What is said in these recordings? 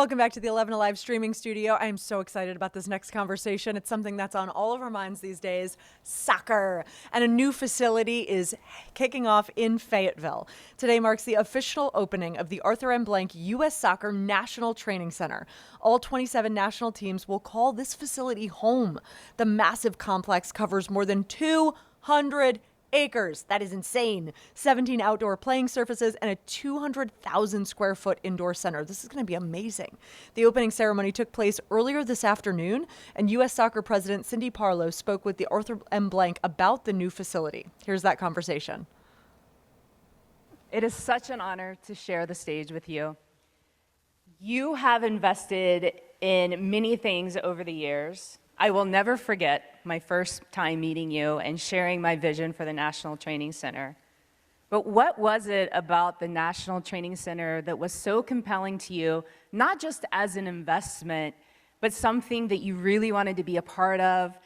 Welcome back to the 11 Alive streaming studio. I am so excited about this next conversation. It's something that's on all of our minds these days, soccer. And a new facility is kicking off in Fayetteville. Today marks the official opening of the Arthur M. Blank U.S. Soccer National Training Center. All 27 national teams will call this facility home. The massive complex covers more than 200 acres. That is insane. 17 outdoor playing surfaces and a 200,000 square foot indoor center. This is going to be amazing. The opening ceremony took place earlier this afternoon, and U.S. Soccer President Cindy Parlow spoke with the Arthur M. Blank about the new facility. Here's that conversation. It is such an honor to share the stage with you. You have invested in many things over the years. I will never forget my first time meeting you and sharing my vision for the National Training Center. But what was it about the National Training Center that was so compelling to you, not just as an investment, but something that you really wanted to be a part of,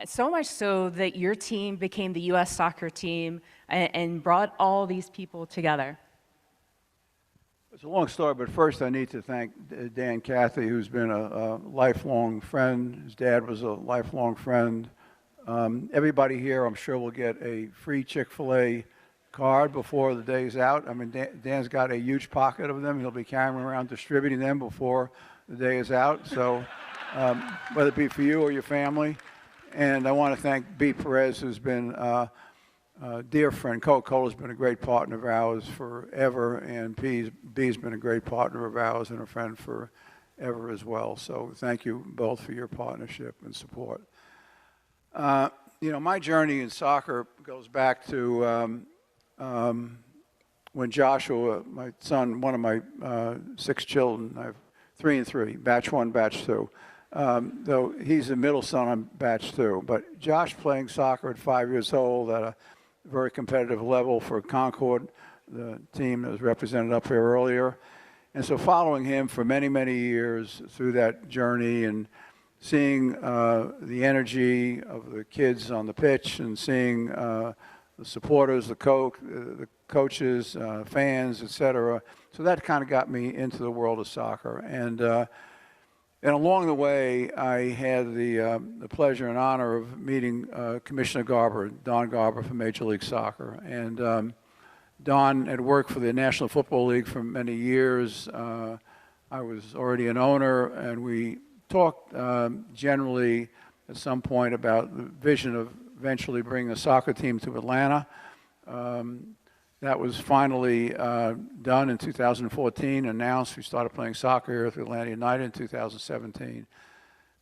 so much so that your team became the U.S. soccer team and brought all these people together? It's a long story, but first I need to thank Dan Cathy, who's been a lifelong friend. His dad was a lifelong friend. Everybody here, I'm sure, will get a free Chick-fil-A card before the day's out. I mean, Dan's got a huge pocket of them. He'll be carrying around distributing them before the day is out. So whether it be for you or your family. And I want to thank B. Perez, who's been a dear friend. Coca-Cola's been a great partner of ours forever, and B's been a great partner of ours and a friend forever as well. So thank you both for your partnership and support. My journey in soccer goes back to when Joshua, my son, one of my 6 children, I have 3 and 3, batch 1, batch 2. Though he's the middle son, I'm batch 2. But Josh playing soccer at 5 years old at a very competitive level for Concord, the team that was represented up here earlier. And so following him for many, many years through that journey and seeing the energy of the kids on the pitch and seeing the supporters, the coaches, fans, etc. So that kind of got me into the world of soccer. And along the way, I had the pleasure and honor of meeting Commissioner Garber, Don Garber from Major League Soccer. And Don had worked for the National Football League for many years. I was already an owner, and we talked generally at some point about the vision of eventually bringing a soccer team to Atlanta. That was finally done in 2014, announced. We started playing soccer here at Atlanta United in 2017.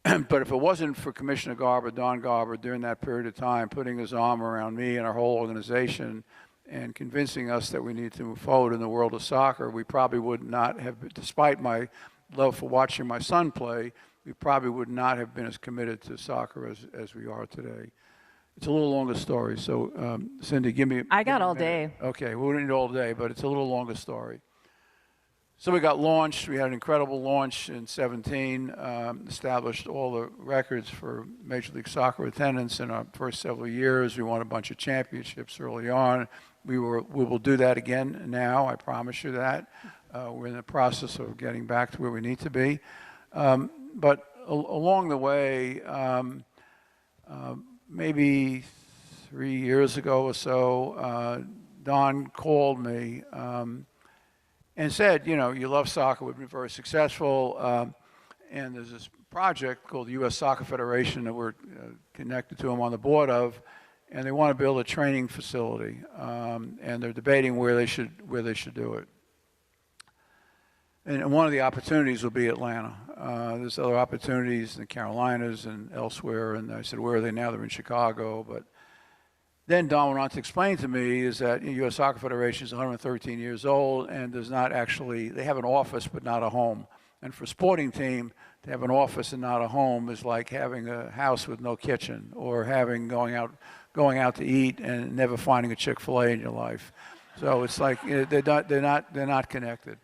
But if it wasn't for Commissioner Garber, Don Garber, during that period of time, putting his arm around me and our whole organization and convincing us that we need to move forward in the world of soccer, we probably would not have, despite my love for watching my son play, we probably would not have been as committed to soccer as we are today. It's a little longer story, so Cindy, give me. I got all day. Okay, we wouldn't need all day, but it's a little longer story. So we got launched. We had an incredible launch in 2017. Established all the records for Major League Soccer attendance in our first several years. We won a bunch of championships early on. We will do that again now. I promise you that. We're in the process of getting back to where we need to be. But along the way. Maybe 3 years ago or so, Don called me and said, you love soccer, we've been very successful, and there's this project called the U.S. Soccer Federation that we're connected to, I'm on the board of, and they want to build a training facility, and they're debating where they should do it. And one of the opportunities will be Atlanta. There's other opportunities in the Carolinas and elsewhere. And I said, where are they now? They're in Chicago. But then Don went on to explain to me is that the U.S. Soccer Federation is 113 years old and does not actually, they have an office but not a home. And for a sporting team, to have an office and not a home is like having a house with no kitchen or going out to eat and never finding a Chick-fil-A in your life. So it's like they're not connected.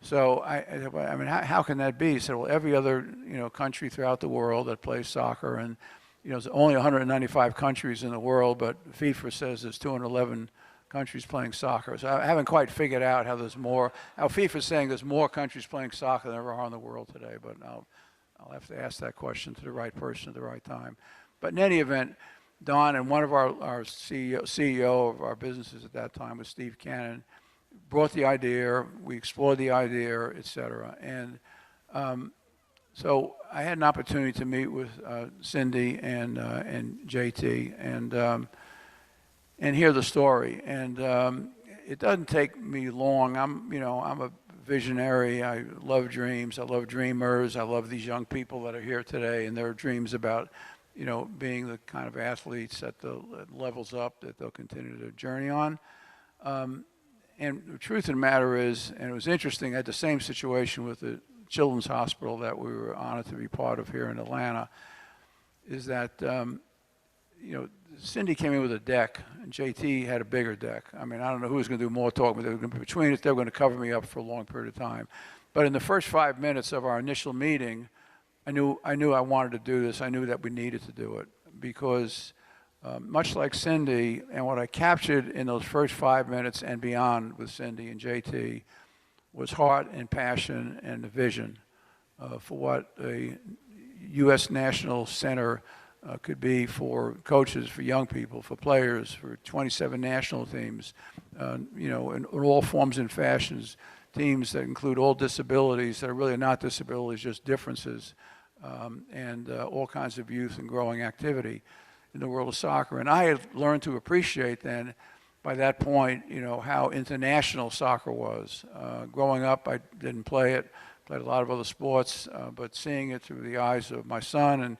So I mean, how can that be? He said, well, every other country throughout the world that plays soccer, and there's only 195 countries in the world, but FIFA says there's 211 countries playing soccer. So I haven't quite figured out how there's more. How FIFA's saying there's more countries playing soccer than there are in the world today, but I'll have to ask that question to the right person at the right time. But in any event, Don and one of our CEO of our businesses at that time was Steve Cannon, brought the idea, we explored the idea, et cetera. And so I had an opportunity to meet with Cindy and JT and hear the story. And it doesn't take me long. I'm a visionary. I love dreams. I love dreamers. I love these young people that are here today and their dreams about, being the kind of athletes at the levels up that they'll continue to journey on. And the truth of the matter is, and it was interesting, I had the same situation with the Children's Hospital that we were honored to be part of here in Atlanta, is that, Cindy came in with a deck, and JT had a bigger deck. I mean, I don't know who was going to do more talking, but between it, they were going to cover me up for a long period of time. But in the first 5 minutes of our initial meeting, I knew I wanted to do this. I knew that we needed to do it because much like Cindy, and what I captured in those first 5 minutes and beyond with Cindy and JT was heart and passion and the vision for what a U.S. National Center could be for coaches, for young people, for players, for 27 national teams, in all forms and fashions, teams that include all disabilities that are really not disabilities, just differences, and all kinds of youth and growing activity in the world of soccer. And I had learned to appreciate then, by that point, how international soccer was. Growing up, I didn't play it, played a lot of other sports, but seeing it through the eyes of my son and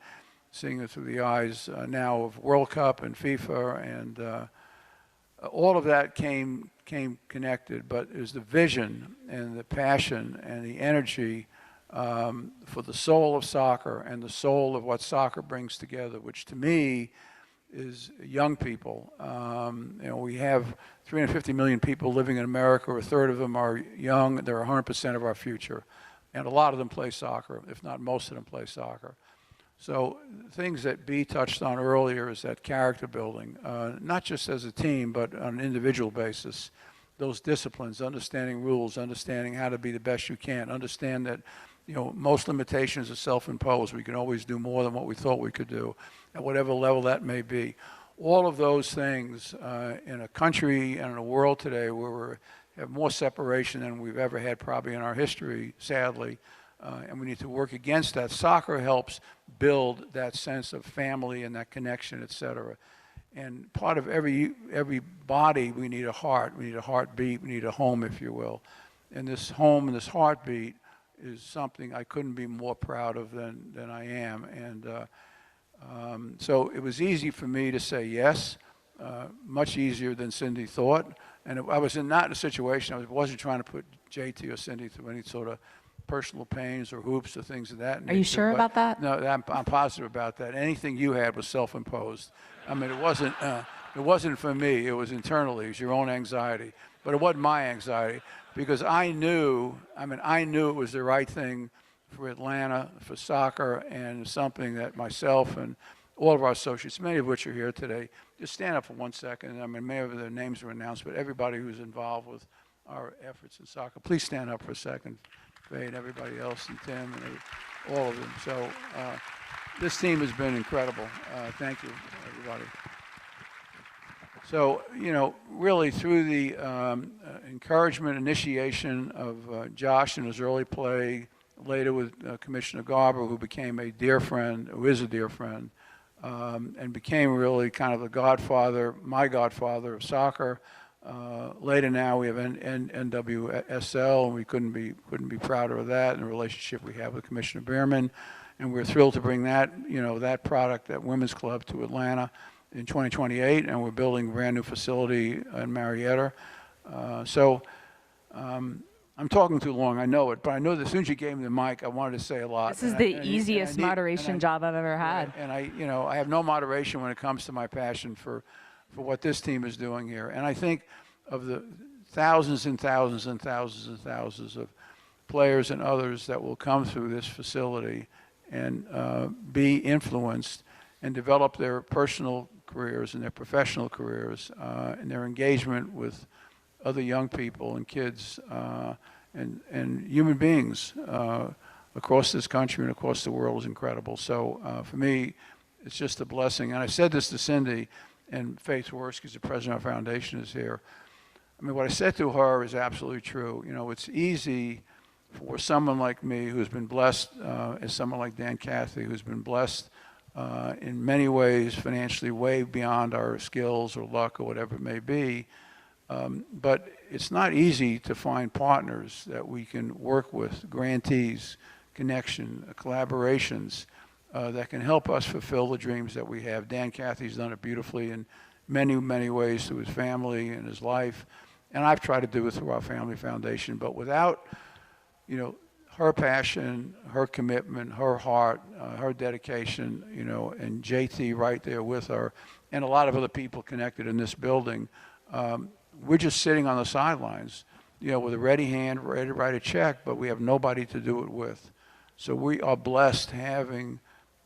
seeing it through the eyes now of World Cup and FIFA, and all of that came connected. But it was the vision and the passion and the energy for the soul of soccer and the soul of what soccer brings together, which to me is young people. We have 350 million people living in America. A third of them are young. They're 100% of our future. And a lot of them play soccer, if not most of them play soccer. So things that B touched on earlier is that character building, not just as a team, but on an individual basis. Those disciplines, understanding rules, understanding how to be the best you can, understand that most limitations are self-imposed. We can always do more than what we thought we could do, at whatever level that may be. All of those things in a country and in a world today where we have more separation than we've ever had probably in our history, sadly, and we need to work against that. Soccer helps build that sense of family and that connection, et cetera. And part of every body, we need a heart, we need a heartbeat, we need a home, if you will. And this home and this heartbeat is something I couldn't be more proud of than I am. And so it was easy for me to say yes, much easier than Cindy thought. And I was not in a situation, I wasn't trying to put JT or Cindy through any sort of personal pains or hoops or things of that nature. Are you sure about that? No, I'm positive about that. Anything you had was self-imposed. I mean, it wasn't for me. It was internally. It was your own anxiety. But it wasn't my anxiety because I knew it was the right thing for Atlanta, for soccer, and something that myself and all of our associates, many of which are here today, just stand up for 1 second. I mean, many of their names were announced, but everybody who's involved with our efforts in soccer, please stand up for a second. Faye and everybody else, and Tim, and all of them. So this team has been incredible. Thank you, everybody. So, really through the encouragement, initiation of Josh in his early play, later with Commissioner Garber, who became a dear friend, who is a dear friend, and became really kind of the godfather, my godfather of soccer. Later now we have NWSL, and we couldn't be prouder of that and the relationship we have with Commissioner Bierman, and we're thrilled to bring that that product, that women's club, to Atlanta in 2028, and we're building a brand new facility in Marietta. I'm talking too long, I know it, but I know that as soon as you gave me the mic, I wanted to say a lot. This is the easiest moderation job I've ever had. And I have no moderation when it comes to my passion for what this team is doing here. And I think of the thousands and thousands and thousands and thousands of players and others that will come through this facility and be influenced and develop their personal careers and their professional careers and their engagement with other young people and kids and human beings across this country and across the world is incredible. So for me, it's just a blessing. And I said this to Cindy, and Faith Worski, the president of our foundation, is here. I mean, what I said to her is absolutely true. You know, it's easy for someone like me who's been blessed, as someone like Dan Cathy, who's been blessed in many ways financially way beyond our skills or luck or whatever it may be. But it's not easy to find partners that we can work with, grantees, connection, collaborations that can help us fulfill the dreams that we have. Dan Cathy's done it beautifully in many, many ways through his family and his life. And I've tried to do it through our family foundation. But without, you know, her passion, her commitment, her heart, her dedication, you know, and JT right there with her, and a lot of other people connected in this building, we're just sitting on the sidelines, you know, with a ready hand, ready to write a check, but we have nobody to do it with. So we are blessed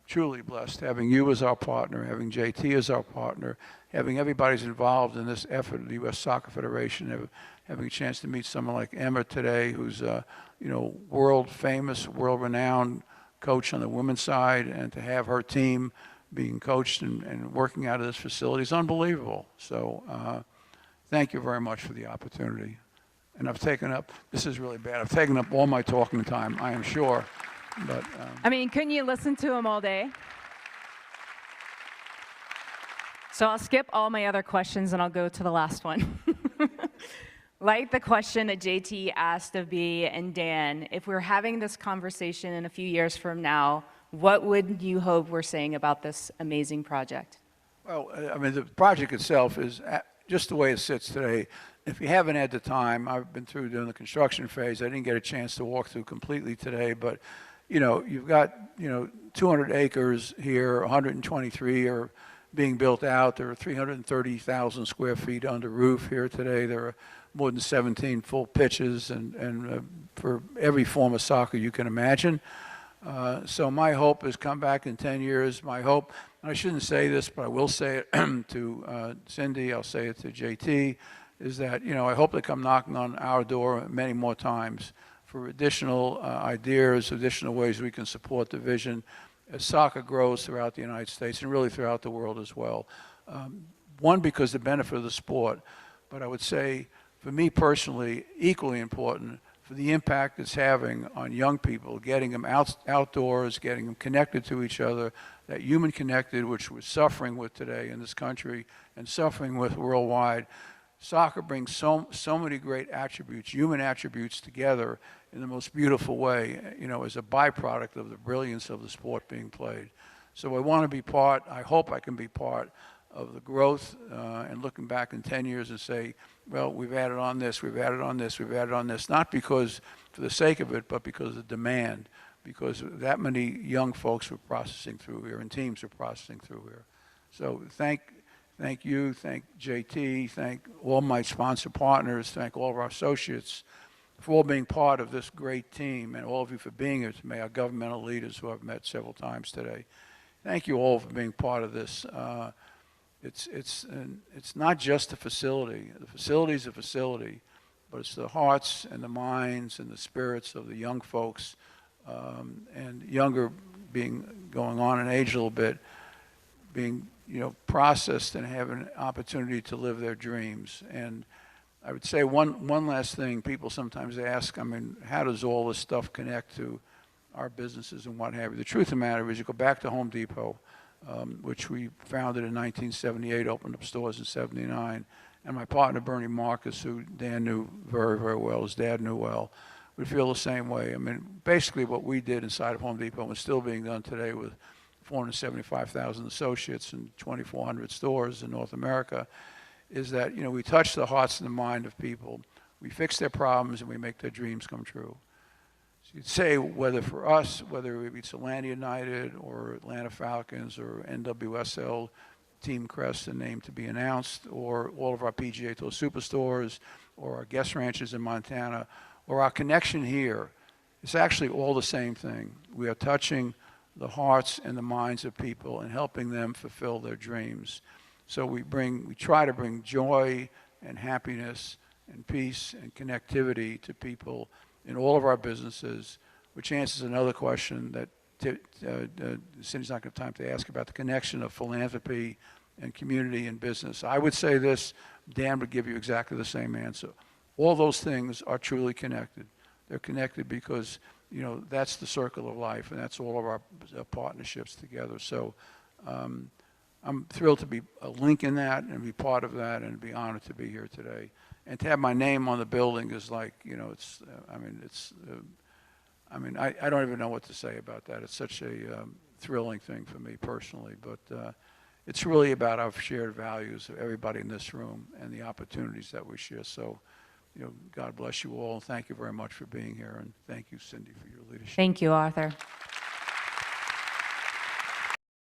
truly blessed, having you as our partner, having JT as our partner, having everybody's involved in this effort of the U.S. Soccer Federation, having a chance to meet someone like Emma today, who's you know, world famous, world renowned coach on the women's side, and to have her team being coached and working out of this facility is unbelievable. So thank you very much for the opportunity. And I've taken up, this is really bad, I've taken up all my talking time, I am sure. But I mean, couldn't you listen to him all day? So I'll skip all my other questions and I'll go to the last one. Like the question that JT asked of me and Dan, if we're having this conversation in a few years from now, what would you hope we're saying about this amazing project? Well, I mean, the project itself is just the way it sits today. If you haven't had the time, I've been through during the construction phase. I didn't get a chance to walk through completely today, but you know, you've got, you know, 200 acres here, 123 are being built out. There are 330,000 square feet under roof here today. There are more than 17 full pitches and for every form of soccer you can imagine. So my hope is come back in 10 years. My hope, and I shouldn't say this, but I will say it to Cindy, I'll say it to JT, is that, you know, I hope they come knocking on our door many more times for additional ideas, additional ways we can support the vision as soccer grows throughout the United States and really throughout the world as well. One, because the benefit of the sport, but I would say, for me personally, equally important for the impact it's having on young people, getting them outdoors, getting them connected to each other, that human connected, which we're suffering with today in this country and suffering with worldwide. Soccer brings so many great attributes, human attributes together in the most beautiful way, you know, as a byproduct of the brilliance of the sport being played. So I want to be part, I hope I can be part of the growth and looking back in 10 years and say, well, we've added on this, we've added on this, we've added on this, not because for the sake of it, but because of demand, because that many young folks were processing through here and teams are processing through here. So thank you, thank JT, thank all my sponsor partners, thank all of our associates for all being part of this great team, and all of you for being here today, our governmental leaders who I've met several times today. Thank you all for being part of this. It's not just a facility. The facility is a facility, but it's the hearts and the minds and the spirits of the young folks and younger going on in age a little bit, being, you know, processed and having an opportunity to live their dreams. And I would say one last thing. People sometimes ask, I mean, how does all this stuff connect to our businesses and what have you? The truth of the matter is you go back to Home Depot, which we founded in 1978, opened up stores in 79, and my partner Bernie Marcus, who Dan knew very, very well, his dad knew well, would feel the same way. I mean, basically what we did inside of Home Depot and still being done today with 475,000 associates and 2,400 stores in North America is that, you know, we touch the hearts and the mind of people. We fix their problems and we make their dreams come true. So you'd say whether for us, whether it's Atlanta United or Atlanta Falcons or NWSL, Team Crest, the name to be announced, or all of our PGA Tour superstores, or our guest ranches in Montana, or our connection here, it's actually all the same thing. We are touching the hearts and the minds of people and helping them fulfill their dreams. So we try to bring joy and happiness and peace and connectivity to people in all of our businesses, which answers another question that Cindy's not going to have time to ask about the connection of philanthropy and community and business. I would say this, Dan would give you exactly the same answer. All those things are truly connected. They're connected because, you know, that's the circle of life, and that's all of our partnerships together. So I'm thrilled to be a link in that and be part of that and be honored to be here today. And to have my name on the building is like, you know, it's, I don't even know what to say about that. It's such a thrilling thing for me personally, but it's really about our shared values of everybody in this room and the opportunities that we share. So, you know, God bless you all. Thank you very much for being here, and thank you, Cindy, for your leadership. Thank you, Arthur.